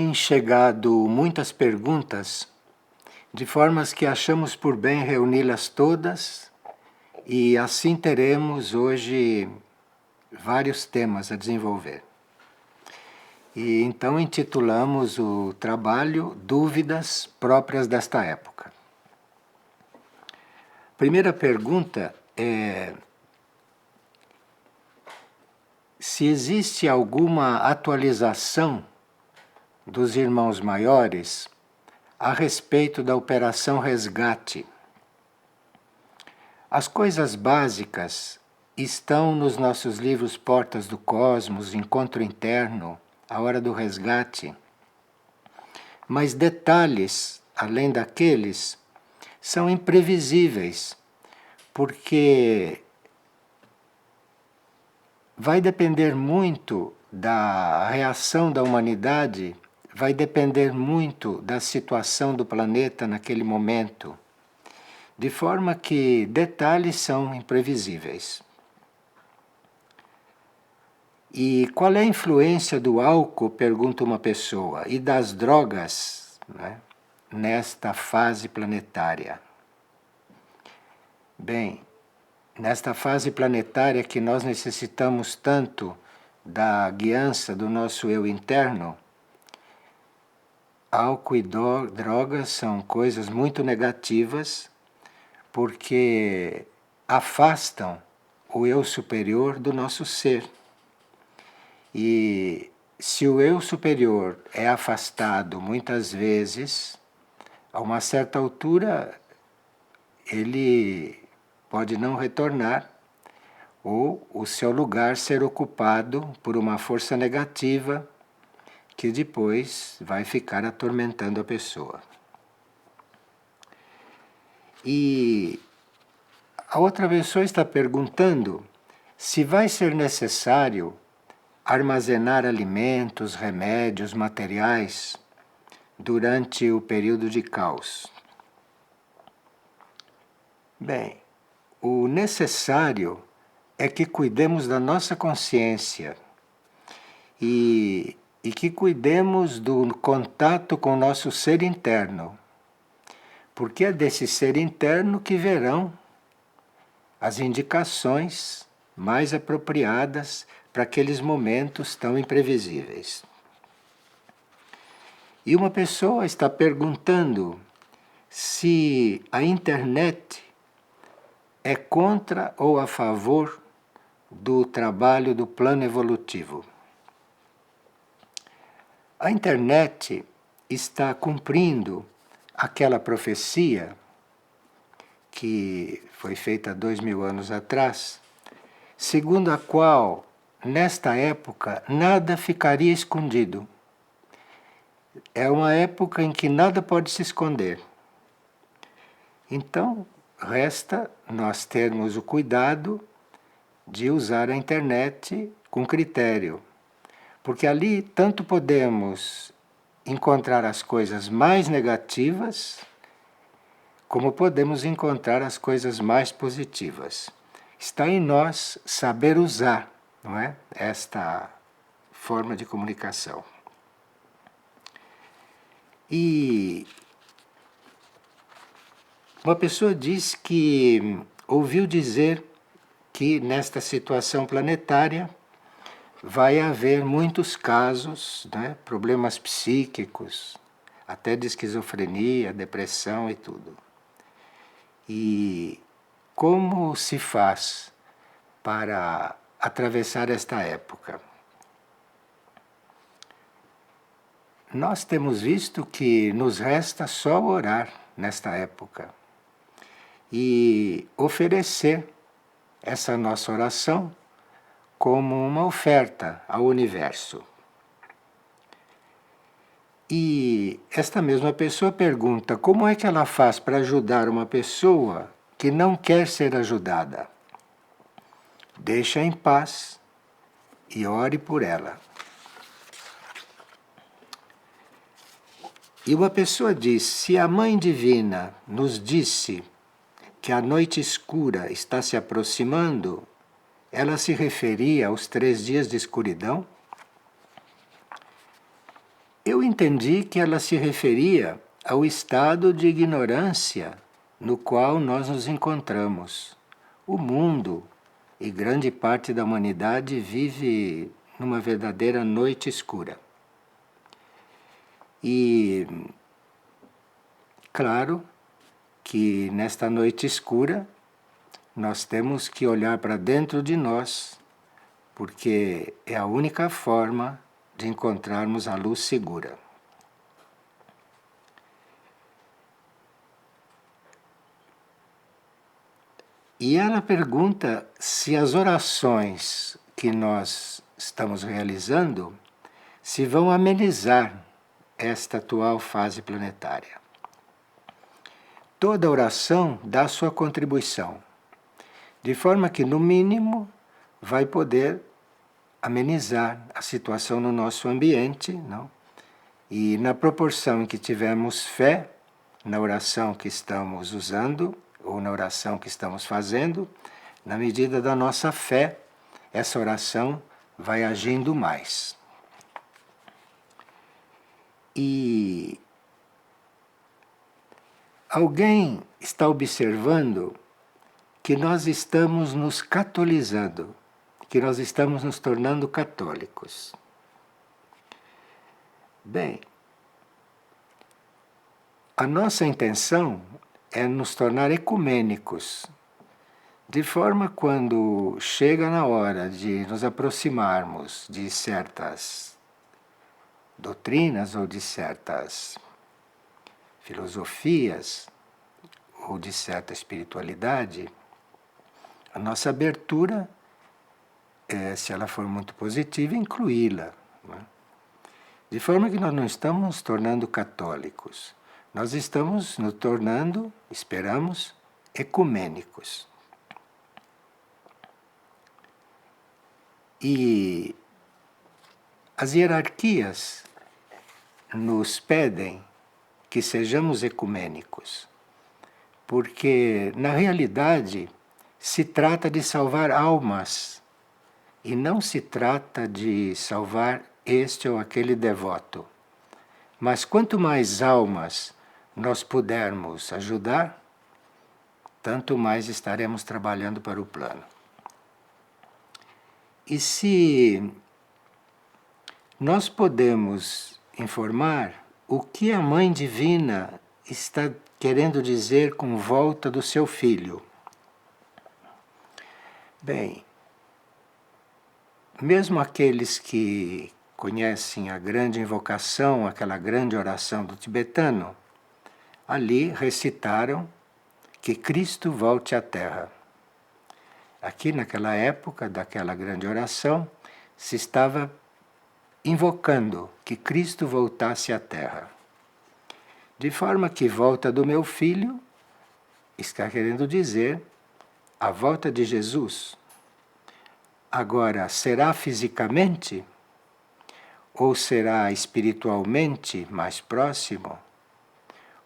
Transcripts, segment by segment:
têm chegado muitas perguntas, de formas que achamos por bem reuni-las todas e assim teremos hoje vários temas a desenvolver. E então intitulamos o trabalho Dúvidas próprias desta época. Primeira pergunta é se existe alguma atualização dos irmãos maiores a respeito da Operação Resgate. As coisas básicas estão nos nossos livros Portas do Cosmos, Encontro Interno, A Hora do Resgate, mas detalhes, além daqueles, são imprevisíveis, porque vai depender muito da reação da humanidade, vai depender muito da situação do planeta naquele momento, de forma que detalhes são imprevisíveis. E qual é a influência do álcool, pergunta uma pessoa, e das drogas, né, nesta fase planetária? Bem, nesta fase planetária que nós necessitamos tanto da guiança do nosso eu interno, álcool e drogas são coisas muito negativas porque afastam o eu superior do nosso ser. E se o eu superior é afastado muitas vezes, a uma certa altura ele pode não retornar ou o seu lugar ser ocupado por uma força negativa que depois vai ficar atormentando a pessoa. E a outra pessoa está perguntando se vai ser necessário armazenar alimentos, remédios, materiais durante o período de caos. Bem, o necessário é que cuidemos da nossa consciência e que cuidemos do contato com o nosso ser interno, porque é desse ser interno que verão as indicações mais apropriadas para aqueles momentos tão imprevisíveis. E uma pessoa está perguntando se a internet é contra ou a favor do trabalho do plano evolutivo. A internet está cumprindo aquela profecia que foi feita há 2000 anos atrás, segundo a qual, nesta época, nada ficaria escondido. É uma época em que nada pode se esconder. Então, resta nós termos o cuidado de usar a internet com critério, porque ali tanto podemos encontrar as coisas mais negativas, como podemos encontrar as coisas mais positivas. Está em nós saber usar, não é? Esta forma de comunicação. E uma pessoa diz que ouviu dizer que nesta situação planetária vai haver muitos casos, né, problemas psíquicos, até de esquizofrenia, depressão e tudo. E como se faz para atravessar esta época? Nós temos visto que nos resta só orar nesta época e oferecer essa nossa oração como uma oferta ao universo. E esta mesma pessoa pergunta como é que ela faz para ajudar uma pessoa que não quer ser ajudada. Deixa em paz e ore por ela. E uma pessoa diz, se a Mãe Divina nos disse que a noite escura está se aproximando, ela se referia aos 3 dias de escuridão? Eu entendi que ela se referia ao estado de ignorância no qual nós nos encontramos. O mundo e grande parte da humanidade vive numa verdadeira noite escura. E, claro, que nesta noite escura nós temos que olhar para dentro de nós, porque é a única forma de encontrarmos a luz segura. E ela pergunta se as orações que nós estamos realizando se vão amenizar esta atual fase planetária. Toda oração dá sua contribuição, de forma que, no mínimo, vai poder amenizar a situação no nosso ambiente, não? E na proporção em que tivermos fé na oração que estamos usando, ou na oração que estamos fazendo, na medida da nossa fé, essa oração vai agindo mais. E alguém está observando que nós estamos nos catolizando, que nós estamos nos tornando católicos. Bem, a nossa intenção é nos tornar ecumênicos, de forma quando chega na hora de nos aproximarmos de certas doutrinas ou de certas filosofias ou de certa espiritualidade, a nossa abertura se ela for muito positiva, incluí-la. Né? De forma que nós não estamos nos tornando católicos, nós estamos nos tornando, esperamos, ecumênicos. E as hierarquias nos pedem que sejamos ecumênicos, porque na realidade se trata de salvar almas e não se trata de salvar este ou aquele devoto. Mas quanto mais almas nós pudermos ajudar, tanto mais estaremos trabalhando para o plano. E se nós podemos informar o que a Mãe Divina está querendo dizer com volta do seu filho? Bem, mesmo aqueles que conhecem a grande invocação, aquela grande oração do tibetano, ali recitaram que Cristo volte à Terra. Aqui naquela época, daquela grande oração, se estava invocando que Cristo voltasse à Terra. De forma que volta do meu filho está querendo dizer a volta de Jesus. Agora, será fisicamente ou será espiritualmente mais próximo?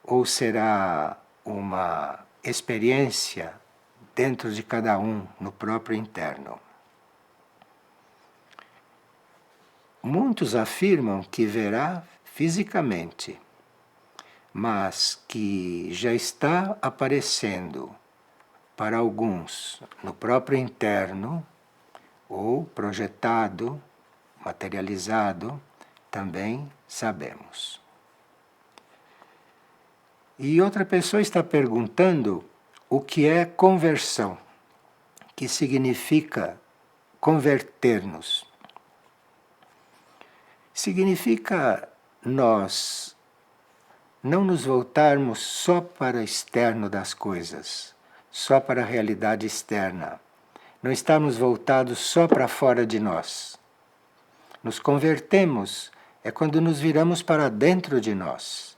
Ou será uma experiência dentro de cada um, no próprio interno? Muitos afirmam que verá fisicamente, mas que já está aparecendo para alguns no próprio interno, ou projetado, materializado, também sabemos. E outra pessoa está perguntando o que é conversão, que significa converter-nos. Significa nós não nos voltarmos só para o externo das coisas, só para a realidade externa. Não estarmos voltados só para fora de nós. Nos convertemos é quando nos viramos para dentro de nós.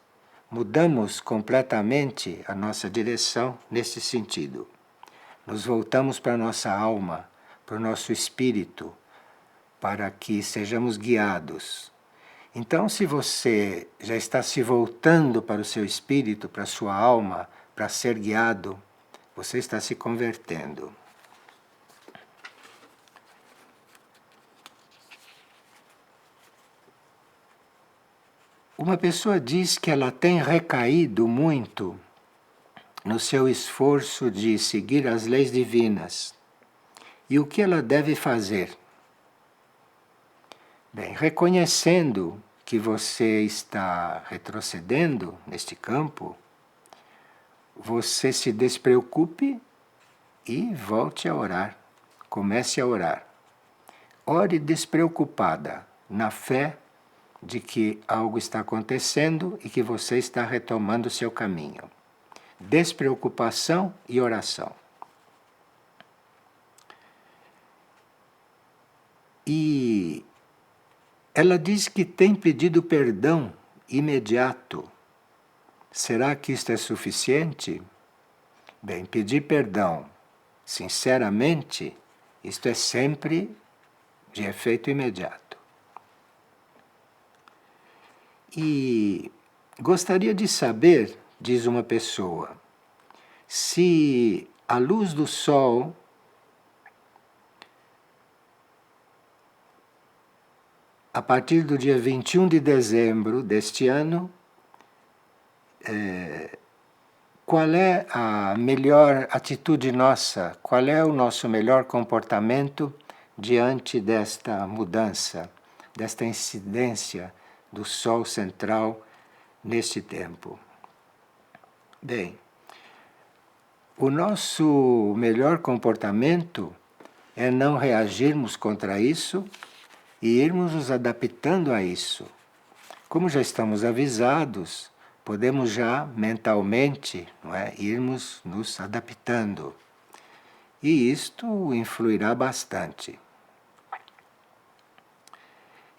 Mudamos completamente a nossa direção nesse sentido. Nos voltamos para a nossa alma, para o nosso espírito, para que sejamos guiados. Então, se você já está se voltando para o seu espírito, para a sua alma, para ser guiado, você está se convertendo. O Uma pessoa diz que ela tem recaído muito no seu esforço de seguir as leis divinas. E o que ela deve fazer? Bem, reconhecendo que você está retrocedendo neste campo, você se despreocupe e volte a orar. Comece a orar. Ore despreocupada, na fé de que algo está acontecendo e que você está retomando o seu caminho. Despreocupação e oração. E ela diz que tem pedido perdão imediato. Será que isto é suficiente? Bem, pedir perdão sinceramente, isto é sempre de efeito imediato. E gostaria de saber, diz uma pessoa, se a luz do sol a partir do dia 21 de dezembro deste ano, qual é a melhor atitude nossa? Qual é o nosso melhor comportamento diante desta mudança, desta incidência do Sol central neste tempo? Bem, o nosso melhor comportamento é não reagirmos contra isso e irmos nos adaptando a isso. Como já estamos avisados, podemos já mentalmente, não é, irmos nos adaptando. E isto influirá bastante.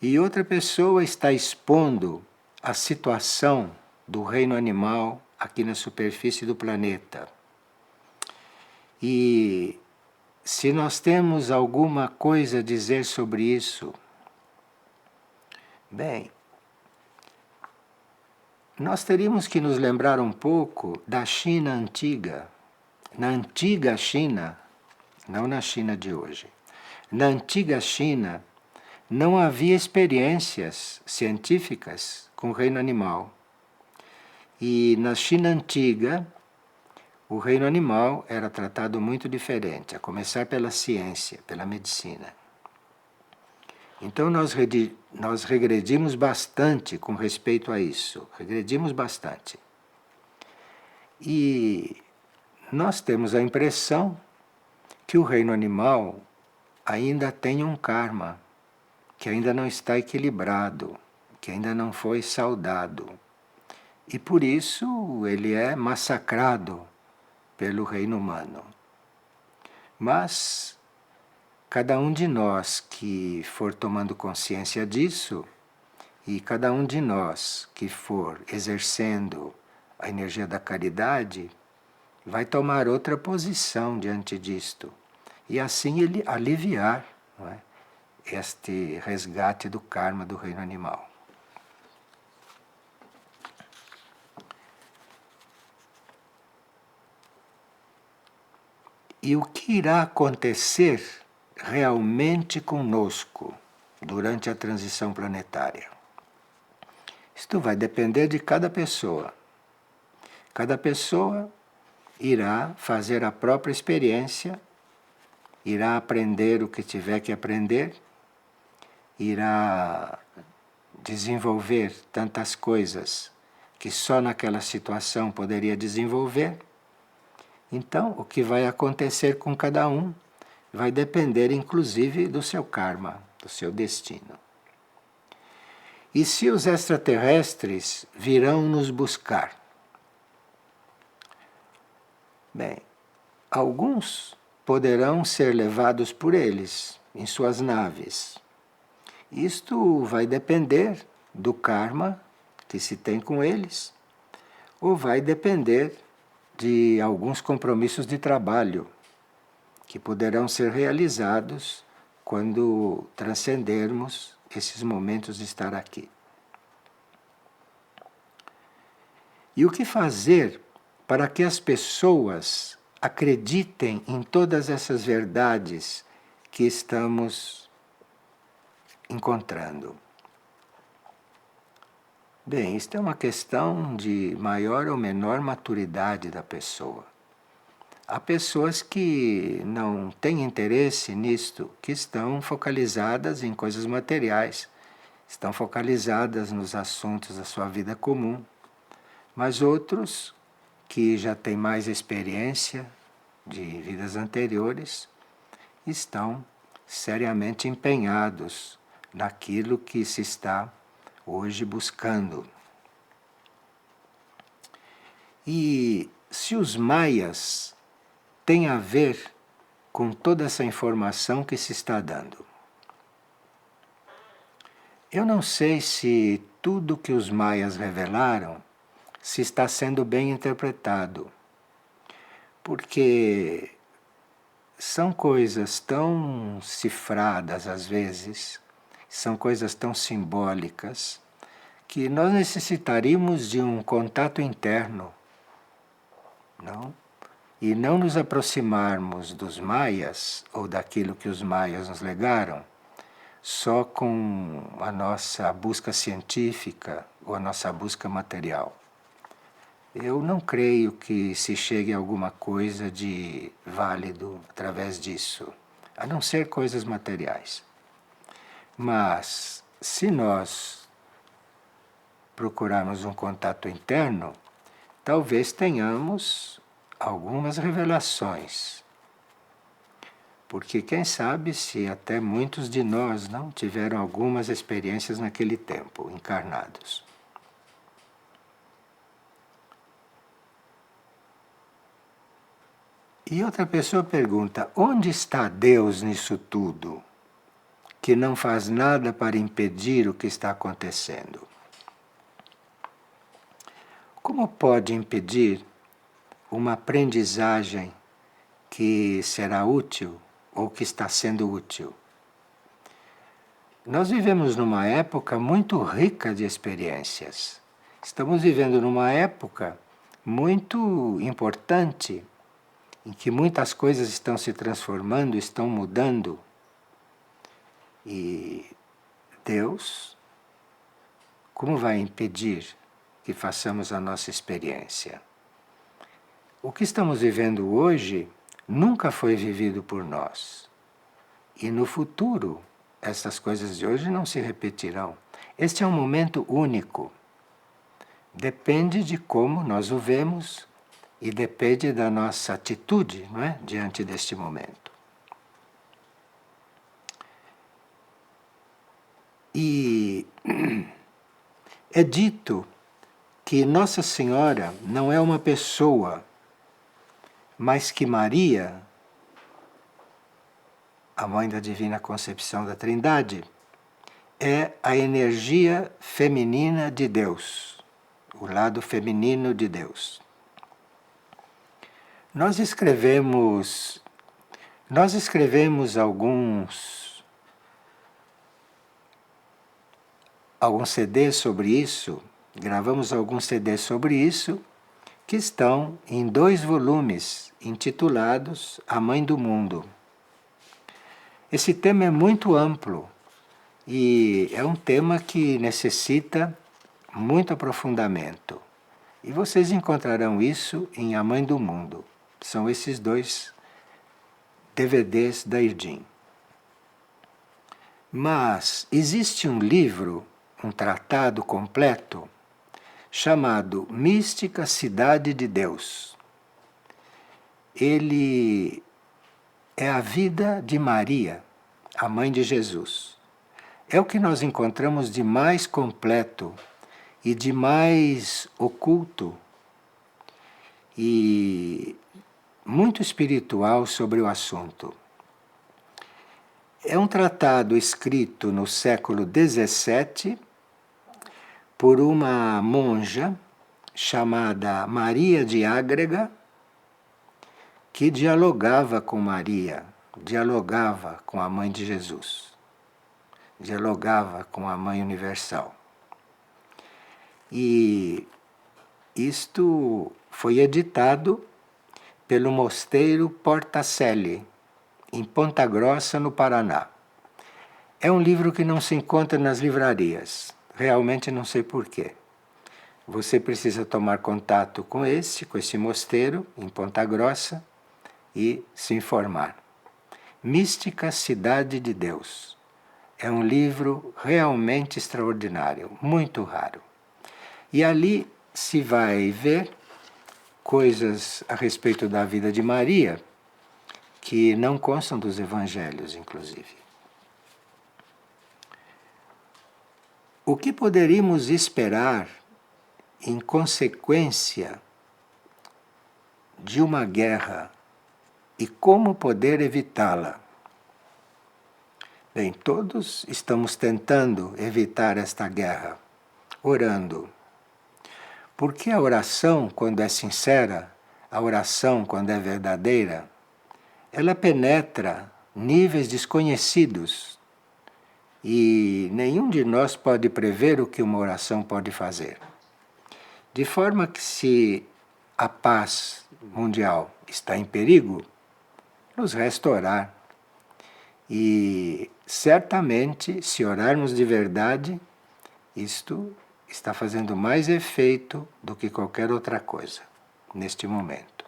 E outra pessoa está expondo a situação do reino animal aqui na superfície do planeta. E se nós temos alguma coisa a dizer sobre isso, bem, nós teríamos que nos lembrar um pouco da China antiga. Na antiga China, não na China de hoje, na antiga China não havia experiências científicas com o reino animal. E na China antiga, o reino animal era tratado muito diferente, a começar pela ciência, pela medicina. Então nós regredimos bastante com respeito a isso, regredimos bastante. E nós temos a impressão que o reino animal ainda tem um karma, que ainda não está equilibrado, que ainda não foi saudado. E por isso ele é massacrado pelo reino humano. Mas cada um de nós que for tomando consciência disso, e cada um de nós que for exercendo a energia da caridade, vai tomar outra posição diante disto. E assim ele aliviar, não é, este resgate do karma do reino animal. E o que irá acontecer realmente conosco durante a transição planetária? Isto vai depender de cada pessoa. Cada pessoa irá fazer a própria experiência, irá aprender o que tiver que aprender, irá desenvolver tantas coisas que só naquela situação poderia desenvolver. Então, o que vai acontecer com cada um vai depender, inclusive, do seu karma, do seu destino. E se os extraterrestres virão nos buscar? Bem, alguns poderão ser levados por eles em suas naves. Isto vai depender do karma que se tem com eles, ou vai depender de alguns compromissos de trabalho que poderão ser realizados quando transcendermos esses momentos de estar aqui. E o que fazer para que as pessoas acreditem em todas essas verdades que estamos encontrando? Bem, isto é uma questão de maior ou menor maturidade da pessoa. Há pessoas que não têm interesse nisto, que estão focalizadas em coisas materiais, estão focalizadas nos assuntos da sua vida comum. Mas outros que já têm mais experiência de vidas anteriores estão seriamente empenhados naquilo que se está hoje buscando. E se os maias têm a ver com toda essa informação que se está dando? Eu não sei se tudo que os maias revelaram se está sendo bem interpretado, porque são coisas tão cifradas às vezes, são coisas tão simbólicas, que nós necessitaríamos de um contato interno, não? E não nos aproximarmos dos maias, ou daquilo que os maias nos legaram, só com a nossa busca científica ou a nossa busca material. Eu não creio que se chegue a alguma coisa de válido através disso, a não ser coisas materiais. Mas, se nós procurarmos um contato interno, talvez tenhamos algumas revelações. Porque quem sabe se até muitos de nós não tiveram algumas experiências naquele tempo, encarnados. E outra pessoa pergunta: onde está Deus nisso tudo, que não faz nada para impedir o que está acontecendo? Como pode impedir uma aprendizagem que será útil ou que está sendo útil? Nós vivemos numa época muito rica de experiências. Estamos vivendo numa época muito importante, em que muitas coisas estão se transformando, estão mudando. E Deus, como vai impedir que façamos a nossa experiência? O que estamos vivendo hoje nunca foi vivido por nós. E no futuro, essas coisas de hoje não se repetirão. Este é um momento único. Depende de como nós o vemos e depende da nossa atitude, não é? Diante deste momento. E é dito que Nossa Senhora não é uma pessoa, mas que Maria, a Mãe da Divina Concepção da Trindade, é a energia feminina de Deus, o lado feminino de Deus. Nós escrevemos alguns CDs sobre isso, gravamos alguns CDs sobre isso, que estão em 2 volumes intitulados A Mãe do Mundo. Esse tema é muito amplo e é um tema que necessita muito aprofundamento. E vocês encontrarão isso em A Mãe do Mundo. São esses 2 DVDs da Irdim. Mas existe um livro, um tratado completo, chamado Mística Cidade de Deus. Ele é a vida de Maria, a mãe de Jesus. É o que nós encontramos de mais completo e de mais oculto e muito espiritual sobre o assunto. É um tratado escrito no século XVII por uma monja chamada Maria de Ágrega, que dialogava com Maria, dialogava com a Mãe de Jesus, dialogava com a Mãe Universal. E isto foi editado pelo Mosteiro Portacelli, em Ponta Grossa, no Paraná. É um livro que não se encontra nas livrarias, realmente não sei porquê. você precisa tomar contato com esse mosteiro em Ponta Grossa e se informar. Mística Cidade de Deus. É um livro realmente extraordinário, muito raro. E ali se vai ver coisas a respeito da vida de Maria que não constam dos evangelhos, inclusive. O que poderíamos esperar em consequência de uma guerra e como poder evitá-la? Bem, todos estamos tentando evitar esta guerra, orando. Porque a oração, quando é sincera, a oração, quando é verdadeira, ela penetra níveis desconhecidos e nenhum de nós pode prever o que uma oração pode fazer. De forma que, se a paz mundial está em perigo, nos resta orar. E certamente, se orarmos de verdade, isto está fazendo mais efeito do que qualquer outra coisa neste momento.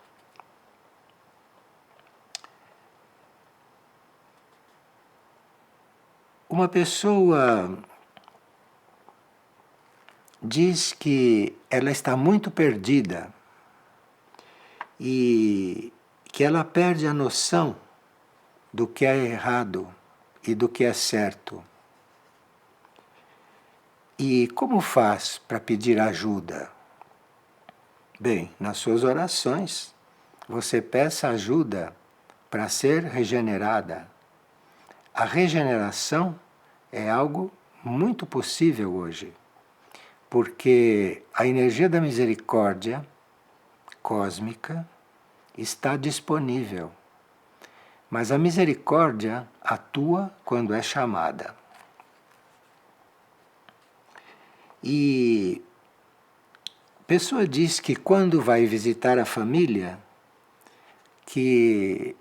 Uma pessoa diz que ela está muito perdida e que ela perde a noção do que é errado e do que é certo. E como faz para pedir ajuda? Bem, nas suas orações, você peça ajuda para ser regenerada. A regeneração é algo muito possível hoje, porque a energia da misericórdia cósmica está disponível. Mas a misericórdia atua quando é chamada. E a pessoa diz que quando vai visitar a família, que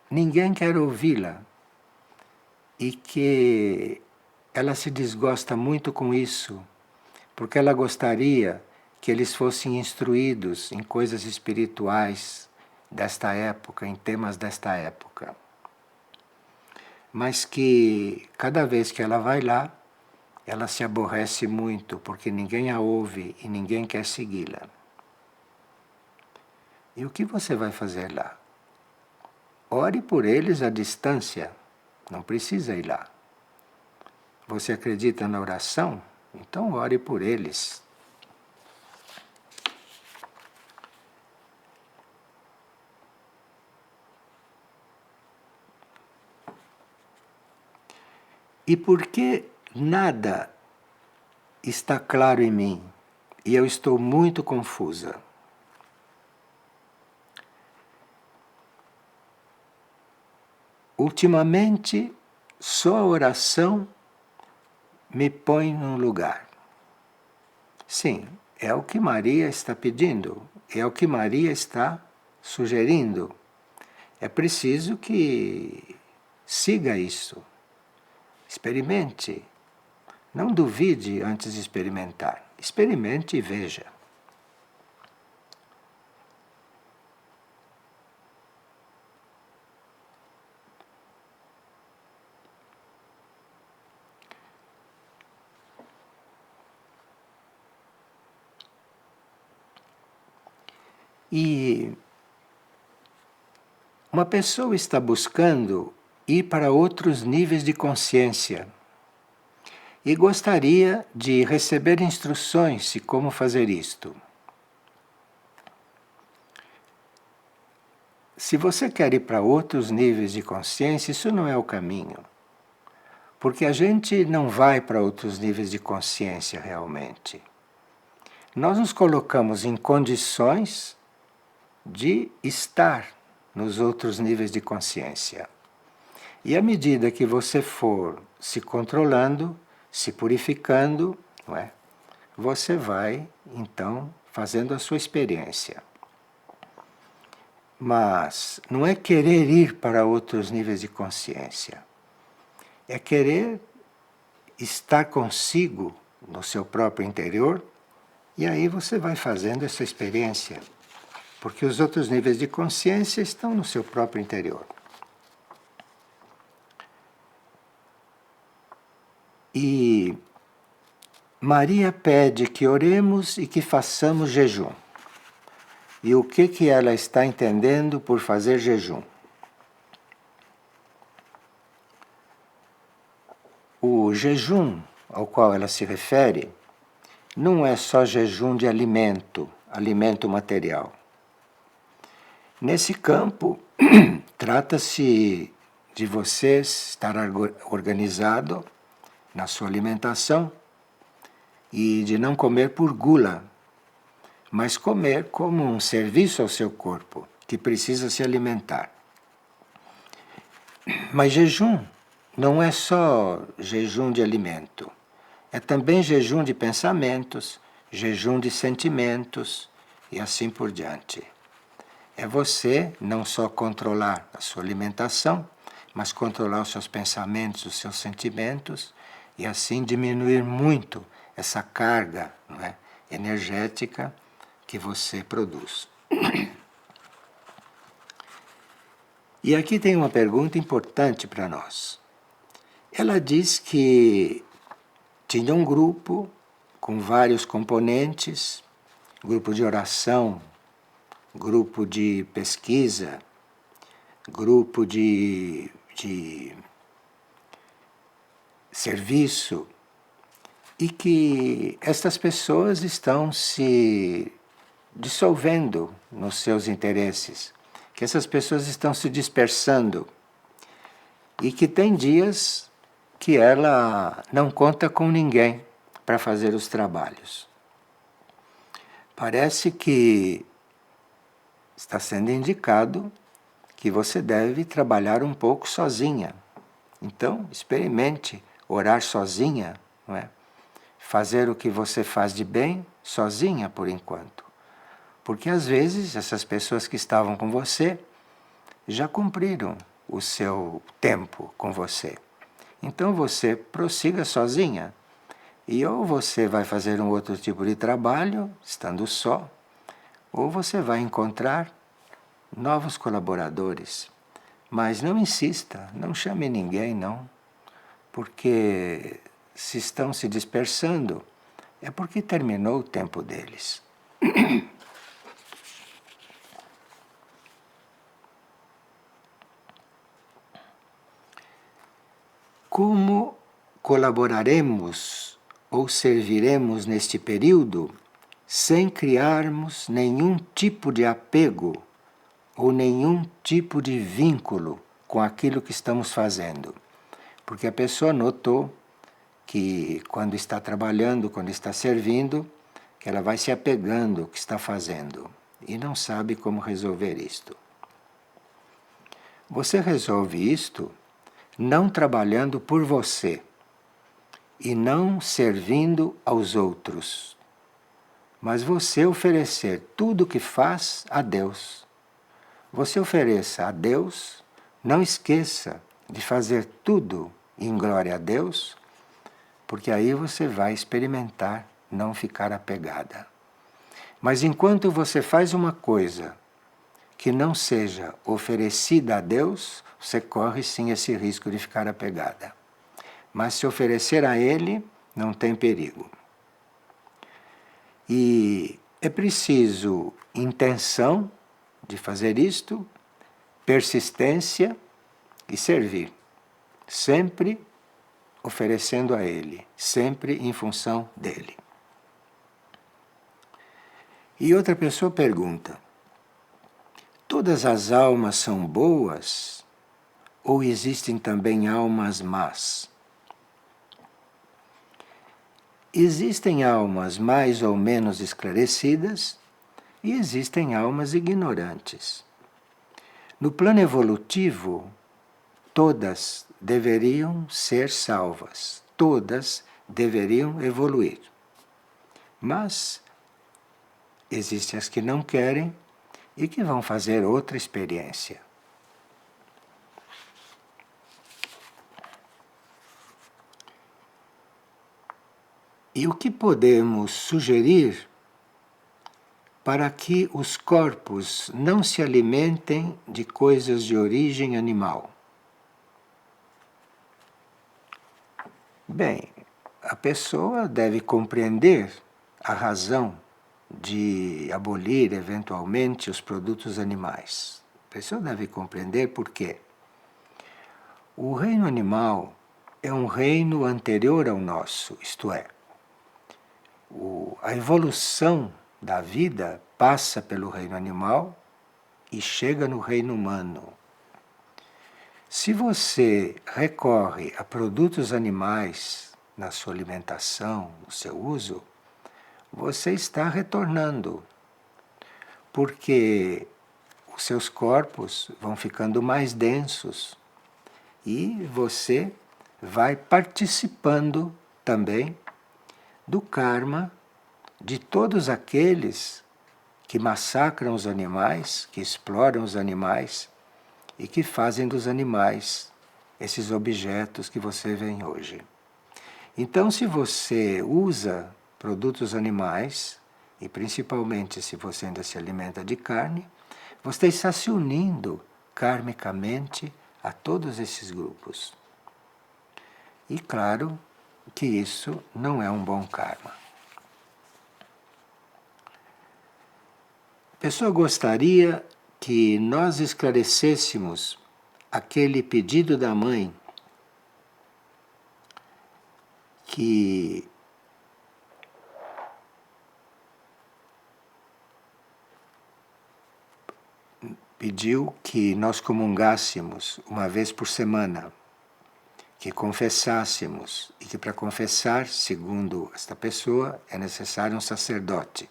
ninguém quer ouvi-la e que ela se desgosta muito com isso, porque ela gostaria que eles fossem instruídos em coisas espirituais desta época, em temas desta época. Mas que cada vez que ela vai lá, ela se aborrece muito, porque ninguém a ouve e ninguém quer segui-la. E o que você vai fazer lá? Ore por eles à distância, não precisa ir lá. Você acredita na oração? Então ore por eles. E por que nada está claro em mim e eu estou muito confusa? Ultimamente, só a oração me põe num lugar. Sim, é o que Maria está pedindo, é o que Maria está sugerindo. É preciso que siga isso. Experimente. Não duvide antes de experimentar. Experimente e veja. E uma pessoa está buscando ir para outros níveis de consciência e gostaria de receber instruções de como fazer isto. Se você quer ir para outros níveis de consciência, isso não é o caminho. Porque a gente não vai para outros níveis de consciência realmente. Nós nos colocamos em condições de estar nos outros níveis de consciência. E à medida que você for se controlando, se purificando, não é? Você vai, então, fazendo a sua experiência. Mas não é querer ir para outros níveis de consciência. É querer estar consigo no seu próprio interior E aí você vai fazendo essa experiência, porque os outros níveis de consciência estão no seu próprio interior. E Maria pede que oremos e que façamos jejum. E o que ela está entendendo por fazer jejum? O jejum ao qual ela se refere não é só jejum de alimento, alimento material. Nesse campo, trata-se de você estar organizado na sua alimentação e de não comer por gula, mas comer como um serviço ao seu corpo, que precisa se alimentar. Mas jejum não é só jejum de alimento, é também jejum de pensamentos, jejum de sentimentos e assim por diante. É você não só controlar a sua alimentação, mas controlar os seus pensamentos, os seus sentimentos e assim diminuir muito essa carga, não é, energética que você produz. E aqui tem uma pergunta importante para nós. Ela diz que tinha um grupo com vários componentes, grupo de oração, grupo de pesquisa, grupo de serviço, e que estas pessoas estão se dissolvendo nos seus interesses, que essas pessoas estão se dispersando e que tem dias que ela não conta com ninguém para fazer os trabalhos. Parece que está sendo indicado que você deve trabalhar um pouco sozinha. Então, experimente orar sozinha, não é? Fazer o que você faz de bem sozinha por enquanto. Porque às vezes essas pessoas que estavam com você já cumpriram o seu tempo com você. Então você prossiga sozinha. E ou você vai fazer um outro tipo de trabalho, estando só, ou você vai encontrar novos colaboradores. Mas não insista, não chame ninguém, não. Porque se estão se dispersando, é porque terminou o tempo deles. Como colaboraremos ou serviremos neste período sem criarmos nenhum tipo de apego ou nenhum tipo de vínculo com aquilo que estamos fazendo? Porque a pessoa notou que quando está trabalhando, quando está servindo, que ela vai se apegando ao que está fazendo e não sabe como resolver isto. Você resolve isto não trabalhando por você e não servindo aos outros, mas você oferecer tudo o que faz a Deus. Você ofereça a Deus, não esqueça de fazer tudo em glória a Deus, porque aí você vai experimentar não ficar apegada. Mas enquanto você faz uma coisa que não seja oferecida a Deus, você corre sim esse risco de ficar apegada. Mas se oferecer a Ele, não tem perigo. E é preciso intenção de fazer isto, persistência e servir. Sempre oferecendo a Ele, sempre em função dEle. E outra pessoa pergunta: todas as almas são boas ou existem também almas más? Existem almas mais ou menos esclarecidas e existem almas ignorantes. No plano evolutivo, todas deveriam ser salvas, todas deveriam evoluir. Mas existem as que não querem e que vão fazer outra experiência. E o que podemos sugerir para que os corpos não se alimentem de coisas de origem animal. Bem, a pessoa deve compreender a razão de abolir eventualmente os produtos animais. A pessoa deve compreender por quê. O reino animal é um reino anterior ao nosso, isto é, a evolução da vida passa pelo reino animal e chega no reino humano. Se você recorre a produtos animais na sua alimentação, no seu uso, você está retornando, porque os seus corpos vão ficando mais densos e você vai participando também do karma de todos aqueles que massacram os animais, que exploram os animais e que fazem dos animais esses objetos que você vê hoje. Então, se você usa produtos animais, e principalmente se você ainda se alimenta de carne, você está se unindo karmicamente a todos esses grupos. E claro que isso não é um bom karma. A pessoa gostaria que nós esclarecêssemos aquele pedido da mãe que pediu que nós comungássemos uma vez por semana, que confessássemos, e que para confessar, segundo esta pessoa, é necessário um sacerdote.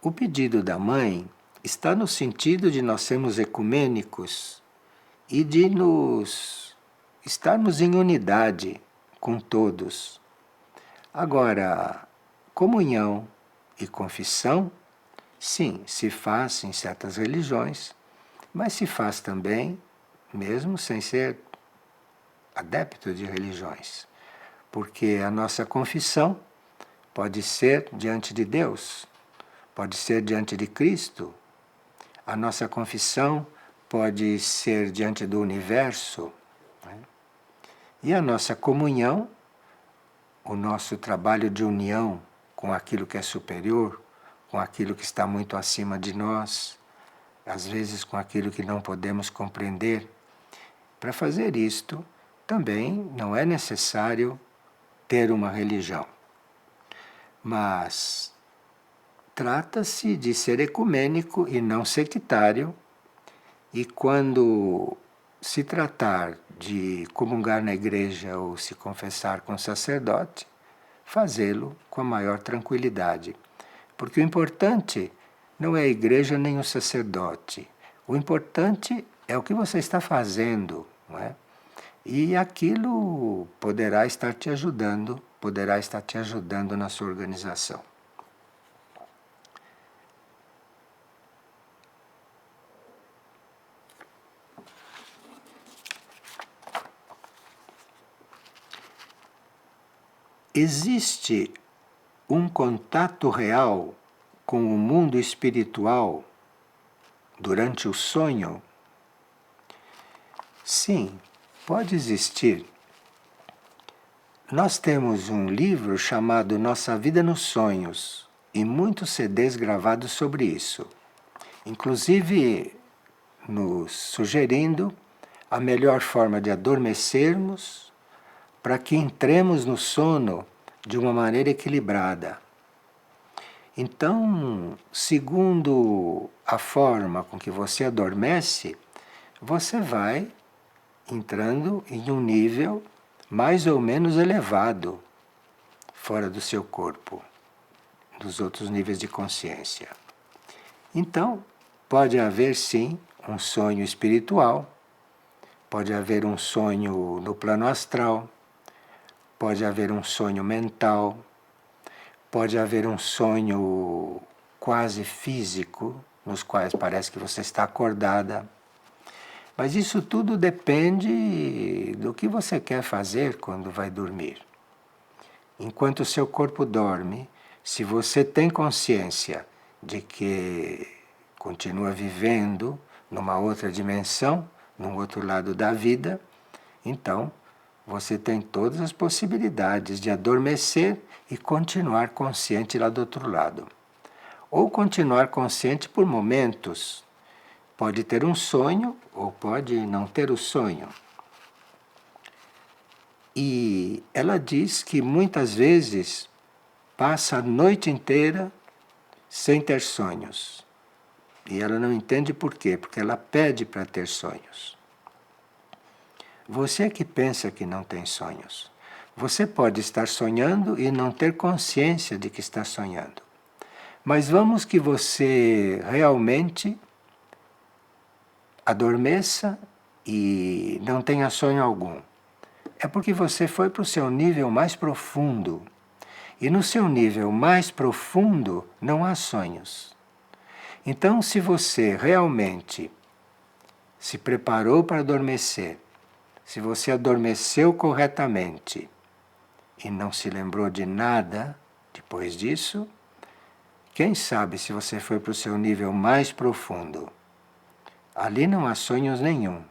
O pedido da mãe está no sentido de nós sermos ecumênicos e de estarmos em unidade com todos. Agora, comunhão e confissão, sim, se faz em certas religiões, mas se faz também, mesmo sem ser adepto de religiões, porque a nossa confissão pode ser diante de Deus, pode ser diante de Cristo, a nossa confissão pode ser diante do universo, né? E a nossa comunhão, o nosso trabalho de união com aquilo que é superior, com aquilo que está muito acima de nós, às vezes com aquilo que não podemos compreender. Para fazer isto, também não é necessário ter uma religião, mas trata-se de ser ecumênico e não sectário, e quando se tratar de comungar na igreja ou se confessar com o sacerdote, fazê-lo com a maior tranquilidade. Porque o importante não é a igreja nem o sacerdote. O importante é o que você está fazendo, não é? E aquilo poderá estar te ajudando na sua organização. Existe um contato real com o mundo espiritual durante o sonho? Sim, pode existir. Nós temos um livro chamado Nossa Vida nos Sonhos e muitos CDs gravados sobre isso, inclusive nos sugerindo a melhor forma de adormecermos para que entremos no sono de uma maneira equilibrada. Então, segundo a forma com que você adormece, você vai entrando em um nível mais ou menos elevado, fora do seu corpo, dos outros níveis de consciência. Então, pode haver sim um sonho espiritual, pode haver um sonho no plano astral, pode haver um sonho mental, pode haver um sonho quase físico, nos quais parece que você está acordada. Mas isso tudo depende do que você quer fazer quando vai dormir. Enquanto o seu corpo dorme, se você tem consciência de que continua vivendo numa outra dimensão, num outro lado da vida, então você tem todas as possibilidades de adormecer e continuar consciente lá do outro lado. Ou continuar consciente por momentos. Pode ter um sonho ou pode não ter o sonho. E ela diz que muitas vezes passa a noite inteira sem ter sonhos. E ela não entende por quê, porque ela pede para ter sonhos. Você é que pensa que não tem sonhos. Você pode estar sonhando e não ter consciência de que está sonhando. Mas vamos que você realmente adormeça e não tenha sonho algum. É porque você foi para o seu nível mais profundo. E no seu nível mais profundo não há sonhos. Então, se você realmente se preparou para adormecer, se você adormeceu corretamente e não se lembrou de nada depois disso, quem sabe se você foi para o seu nível mais profundo. Ali não há sonhos nenhum.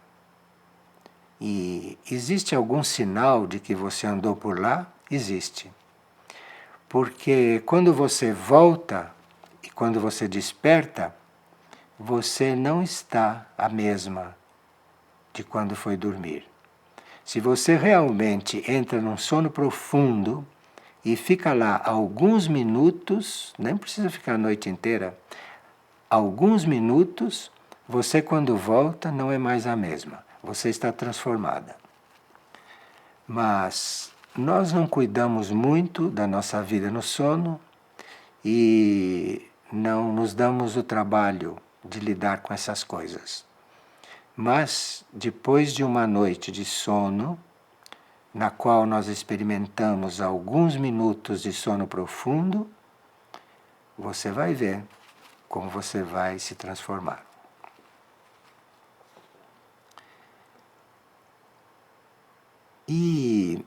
E existe algum sinal de que você andou por lá? Existe. Porque quando você volta e quando você desperta, você não está a mesma de quando foi dormir. Se você realmente entra num sono profundo e fica lá alguns minutos, nem precisa ficar a noite inteira, alguns minutos, você quando volta não é mais a mesma, você está transformada. Mas nós não cuidamos muito da nossa vida no sono e não nos damos o trabalho de lidar com essas coisas. Mas depois de uma noite de sono, na qual nós experimentamos alguns minutos de sono profundo, você vai ver como você vai se transformar. E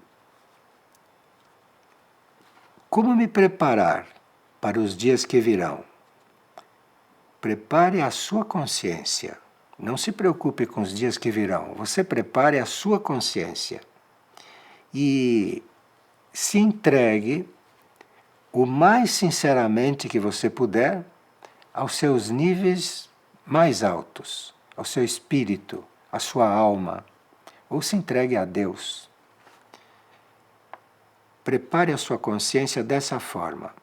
como me preparar para os dias que virão? Prepare a sua consciência. Não se preocupe com os dias que virão. Você prepare a sua consciência. E se entregue o mais sinceramente que você puder aos seus níveis mais altos, ao seu espírito, à sua alma, ou se entregue a Deus. Prepare a sua consciência dessa forma,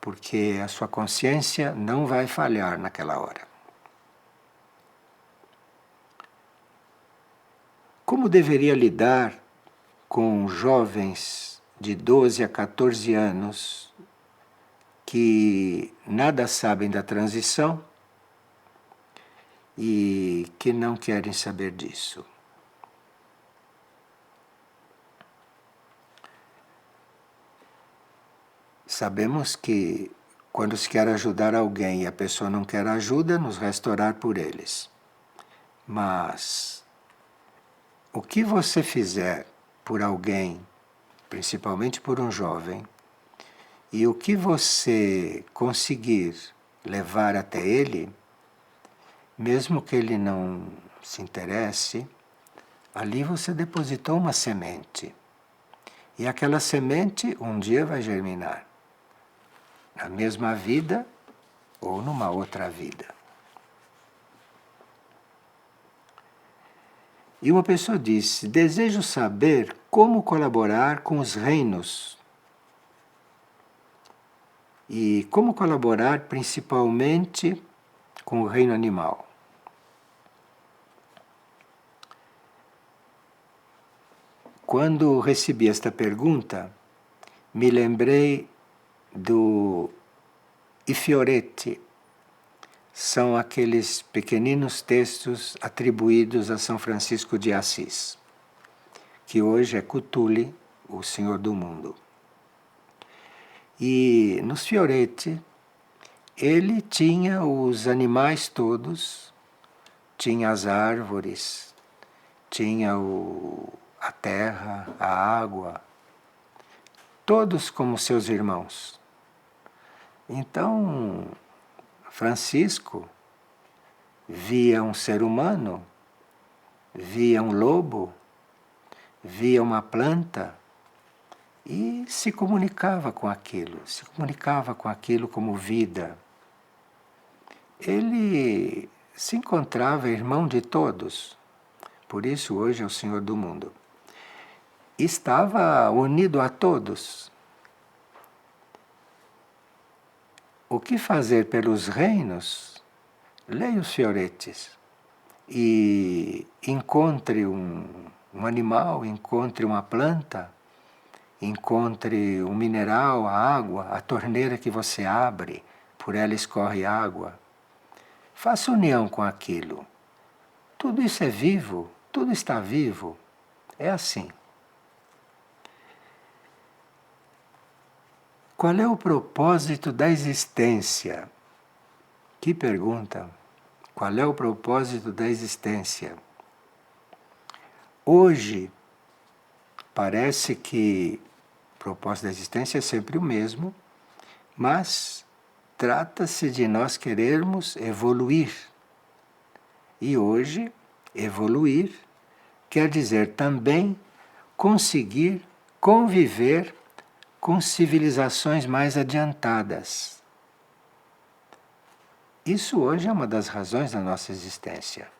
porque a sua consciência não vai falhar naquela hora. Como deveria lidar com jovens de 12 a 14 anos que nada sabem da transição e que não querem saber disso? Sabemos que quando se quer ajudar alguém e a pessoa não quer ajuda, nos resta orar por eles. Mas o que você fizer por alguém, principalmente por um jovem, e o que você conseguir levar até ele, mesmo que ele não se interesse, ali você depositou uma semente. E aquela semente um dia vai germinar. Na mesma vida ou numa outra vida. E uma pessoa disse: desejo saber como colaborar com os reinos. E como colaborar principalmente com o reino animal. Quando recebi esta pergunta, me lembrei do I Fioretti. São aqueles pequeninos textos atribuídos a São Francisco de Assis, que hoje é Cutuli, o Senhor do Mundo. E nos Fioretti, ele tinha os animais todos, tinha as árvores, tinha a terra, a água, todos como seus irmãos. Então, Francisco via um ser humano, via um lobo, via uma planta e se comunicava com aquilo como vida. Ele se encontrava irmão de todos, por isso hoje é o Senhor do mundo. Estava unido a todos. O que fazer pelos reinos? Leia os fioretes e encontre um animal, encontre uma planta, encontre um mineral, a água, a torneira que você abre, por ela escorre água. Faça união com aquilo. Tudo isso é vivo, tudo está vivo. É assim. Qual é o propósito da existência? Que pergunta! Qual é o propósito da existência? Hoje, parece que o propósito da existência é sempre o mesmo, mas trata-se de nós querermos evoluir. E hoje, evoluir quer dizer também conseguir conviver com civilizações mais adiantadas. Isso hoje é uma das razões da nossa existência.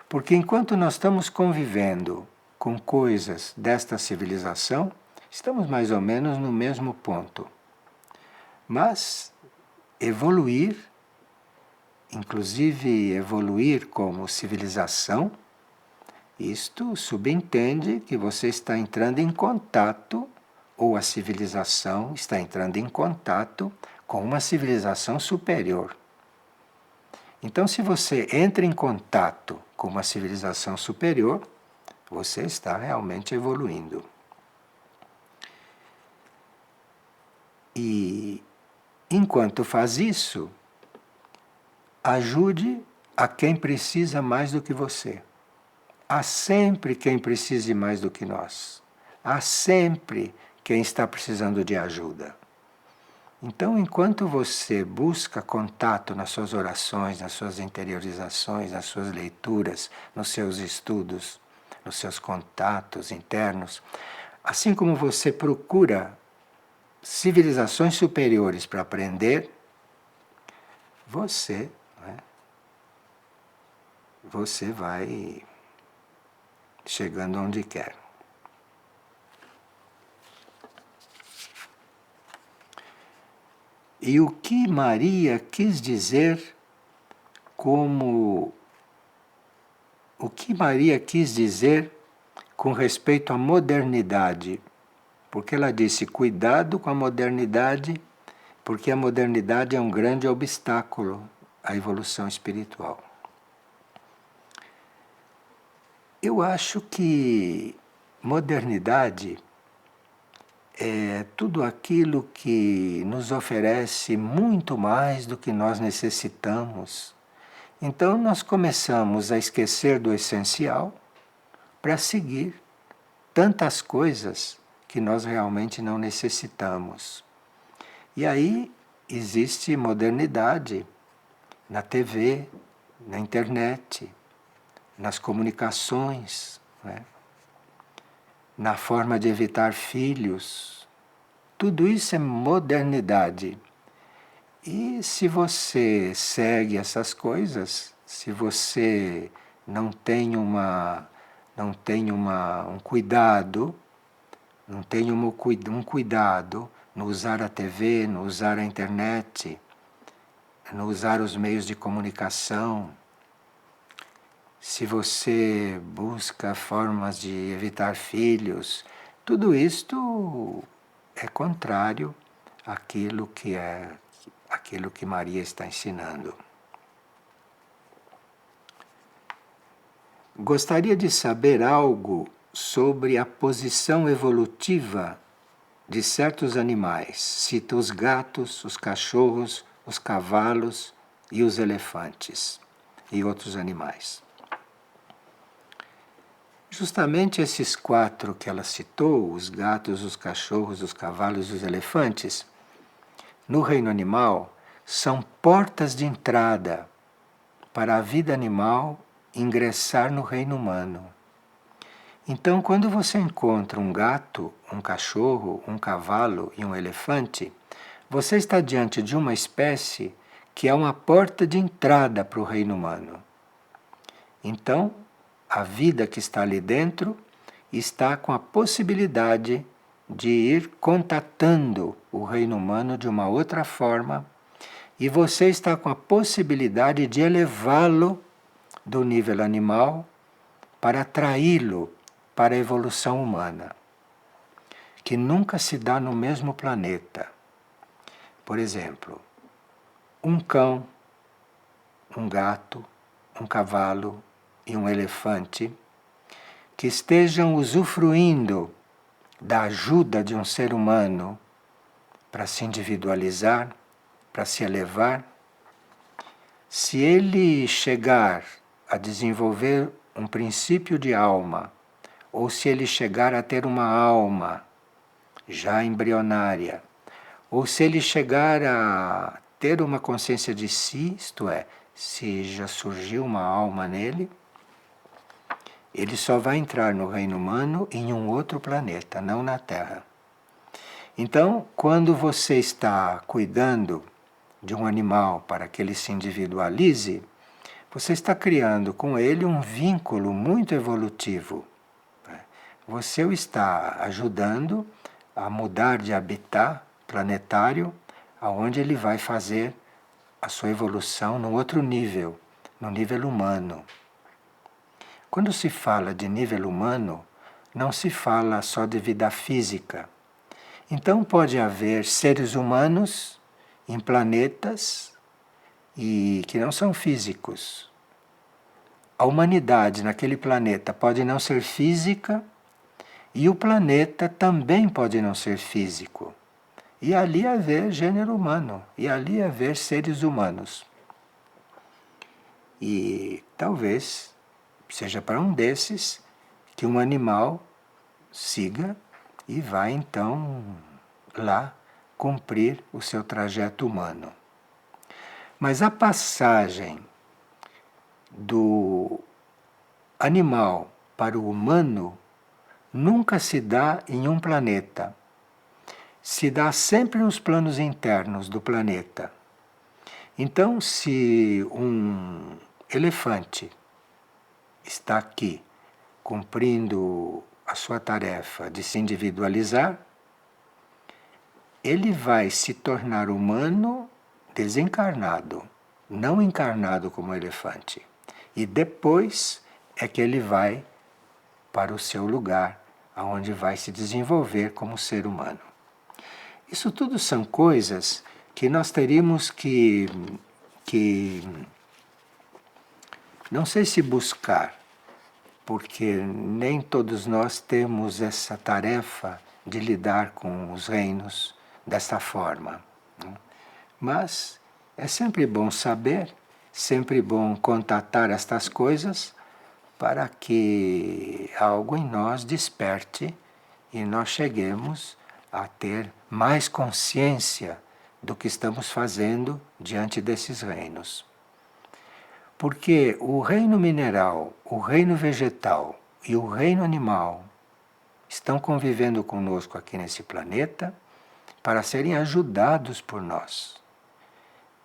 Porque enquanto nós estamos convivendo com coisas desta civilização, estamos mais ou menos no mesmo ponto. Mas evoluir, inclusive evoluir como civilização, isto subentende que você está entrando em contato, ou a civilização está entrando em contato com uma civilização superior. Então, se você entra em contato com uma civilização superior, você está realmente evoluindo. E, enquanto faz isso, ajude a quem precisa mais do que você. Há sempre quem precise mais do que nós. Há sempre quem está precisando de ajuda. Então, enquanto você busca contato nas suas orações, nas suas interiorizações, nas suas leituras, nos seus estudos, nos seus contatos internos, assim como você procura civilizações superiores para aprender, você vai chegando onde quer. E o que Maria quis dizer com respeito à modernidade? Porque ela disse: cuidado com a modernidade, porque a modernidade é um grande obstáculo à evolução espiritual. Eu acho que modernidade é tudo aquilo que nos oferece muito mais do que nós necessitamos. Então nós começamos a esquecer do essencial para seguir tantas coisas que nós realmente não necessitamos. E aí existe modernidade na TV, na internet, nas comunicações, né? Na forma de evitar filhos. Tudo isso é modernidade. E se você segue essas coisas, se você não tem um cuidado, um cuidado no usar a TV, no usar a internet, no usar os meios de comunicação, se você busca formas de evitar filhos, tudo isto é contrário àquilo que Maria está ensinando. Gostaria de saber algo sobre a posição evolutiva de certos animais. Cita os gatos, os cachorros, os cavalos e os elefantes e outros animais. Justamente esses 4 que ela citou, os gatos, os cachorros, os cavalos e os elefantes, no reino animal são portas de entrada para a vida animal ingressar no reino humano. Então, quando você encontra um gato, um cachorro, um cavalo e um elefante, você está diante de uma espécie que é uma porta de entrada para o reino humano. Então, a vida que está ali dentro está com a possibilidade de ir contatando o reino humano de uma outra forma, e você está com a possibilidade de elevá-lo do nível animal para atraí-lo para a evolução humana, que nunca se dá no mesmo planeta. Por exemplo, um cão, um gato, um cavalo e um elefante que estejam usufruindo da ajuda de um ser humano para se individualizar, para se elevar, se ele chegar a desenvolver um princípio de alma, ou se ele chegar a ter uma alma já embrionária, ou se ele chegar a ter uma consciência de si, isto é, se já surgiu uma alma nele, ele só vai entrar no reino humano em um outro planeta, não na Terra. Então, quando você está cuidando de um animal para que ele se individualize, você está criando com ele um vínculo muito evolutivo. Você o está ajudando a mudar de habitat planetário, aonde ele vai fazer a sua evolução num outro nível, no nível humano. Quando se fala de nível humano, não se fala só de vida física. Então pode haver seres humanos em planetas e que não são físicos. A humanidade naquele planeta pode não ser física e o planeta também pode não ser físico. E ali haver gênero humano, e ali haver seres humanos. E talvez seja para um desses que um animal siga e vai então lá cumprir o seu trajeto humano. Mas a passagem do animal para o humano nunca se dá em um planeta. Se dá sempre nos planos internos do planeta. Então, se um elefante está aqui cumprindo a sua tarefa de se individualizar, ele vai se tornar humano desencarnado, não encarnado como elefante. E depois é que ele vai para o seu lugar, aonde vai se desenvolver como ser humano. Isso tudo são coisas que nós teríamos que não sei se buscar, porque nem todos nós temos essa tarefa de lidar com os reinos desta forma. Mas é sempre bom saber, sempre bom contatar estas coisas para que algo em nós desperte e nós cheguemos a ter mais consciência do que estamos fazendo diante desses reinos. Porque o reino mineral, o reino vegetal e o reino animal estão convivendo conosco aqui nesse planeta para serem ajudados por nós.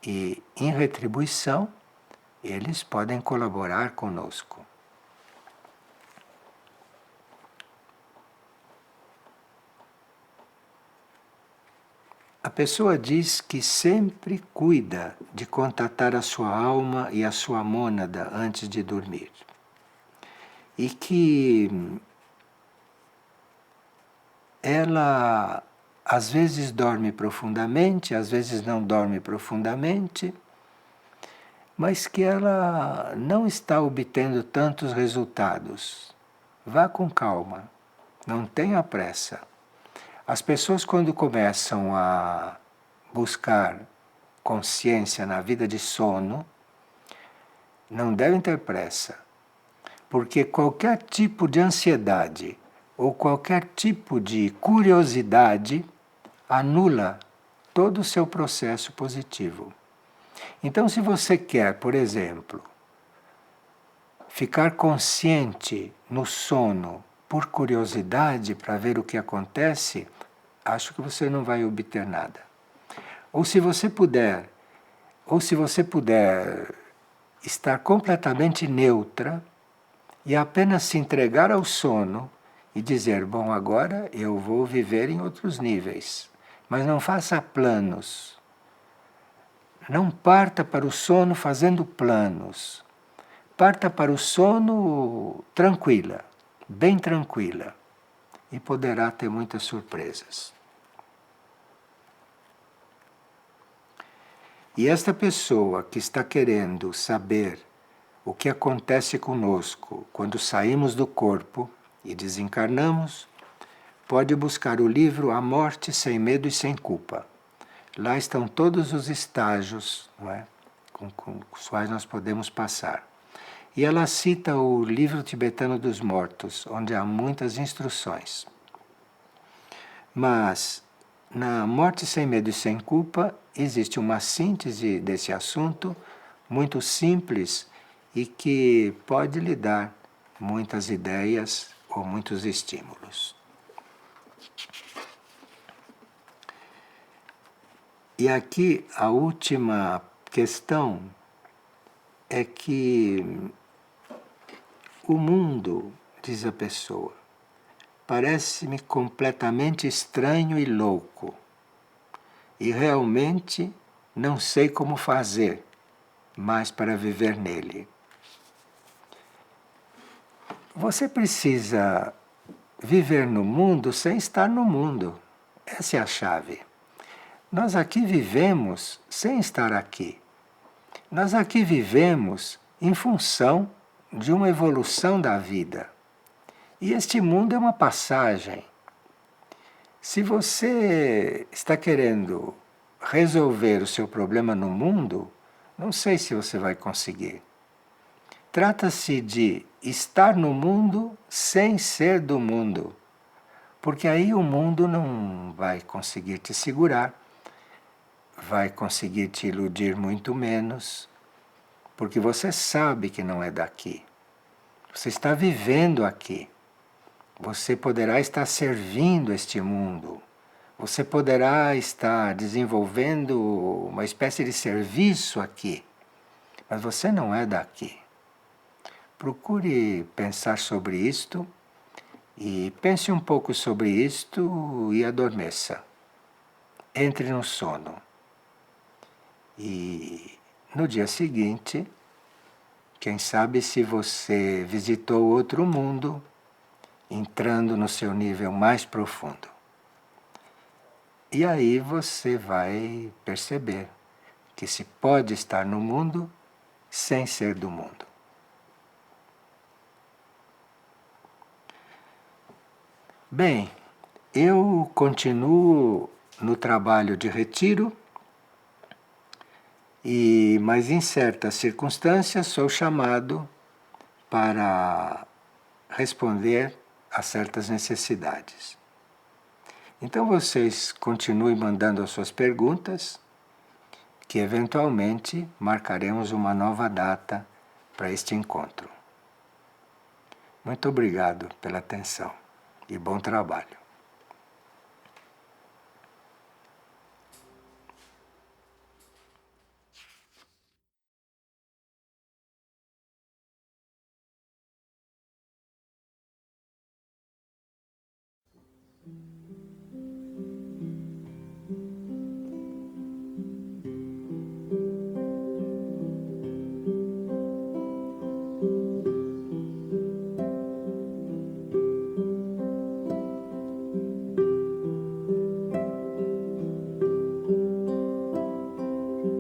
E, em retribuição, eles podem colaborar conosco. A pessoa diz que sempre cuida de contatar a sua alma e a sua mônada antes de dormir. E que ela às vezes dorme profundamente, às vezes não dorme profundamente, mas que ela não está obtendo tantos resultados. Vá com calma, não tenha pressa. As pessoas, quando começam a buscar consciência na vida de sono, não devem ter pressa, porque qualquer tipo de ansiedade ou qualquer tipo de curiosidade anula todo o seu processo positivo. Então, se você quer, por exemplo, ficar consciente no sono por curiosidade para ver o que acontece, acho que você não vai obter nada. Ou se você puder estar completamente neutra e apenas se entregar ao sono e dizer, bom, agora eu vou viver em outros níveis, mas não faça planos. Não parta para o sono fazendo planos. Parta para o sono tranquila, bem tranquila, e poderá ter muitas surpresas. E esta pessoa que está querendo saber o que acontece conosco quando saímos do corpo e desencarnamos, pode buscar o livro A Morte Sem Medo e Sem Culpa. Lá estão todos os estágios, não é? com os quais nós podemos passar. E ela cita o livro tibetano dos mortos, onde há muitas instruções. Mas na Morte Sem Medo e Sem Culpa existe uma síntese desse assunto muito simples e que pode lhe dar muitas ideias ou muitos estímulos. E aqui a última questão é que o mundo, diz a pessoa, parece-me completamente estranho e louco. E realmente não sei como fazer mais para viver nele. Você precisa viver no mundo sem estar no mundo. Essa é a chave. Nós aqui vivemos sem estar aqui. Nós aqui vivemos em função de uma evolução da vida. E este mundo é uma passagem. Se você está querendo resolver o seu problema no mundo, não sei se você vai conseguir. Trata-se de estar no mundo sem ser do mundo, porque aí o mundo não vai conseguir te segurar, vai conseguir te iludir muito menos, porque você sabe que não é daqui. Você está vivendo aqui. Você poderá estar servindo este mundo. Você poderá estar desenvolvendo uma espécie de serviço aqui. Mas você não é daqui. Procure pensar sobre isto e pense um pouco sobre isto e adormeça. Entre no sono. E no dia seguinte, quem sabe se você visitou outro mundo, entrando no seu nível mais profundo. E aí você vai perceber que se pode estar no mundo sem ser do mundo. Bem, eu continuo no trabalho de retiro, mas em certas circunstâncias sou chamado para responder a certas necessidades. Então vocês continuem mandando as suas perguntas, que eventualmente marcaremos uma nova data para este encontro. Muito obrigado pela atenção e bom trabalho.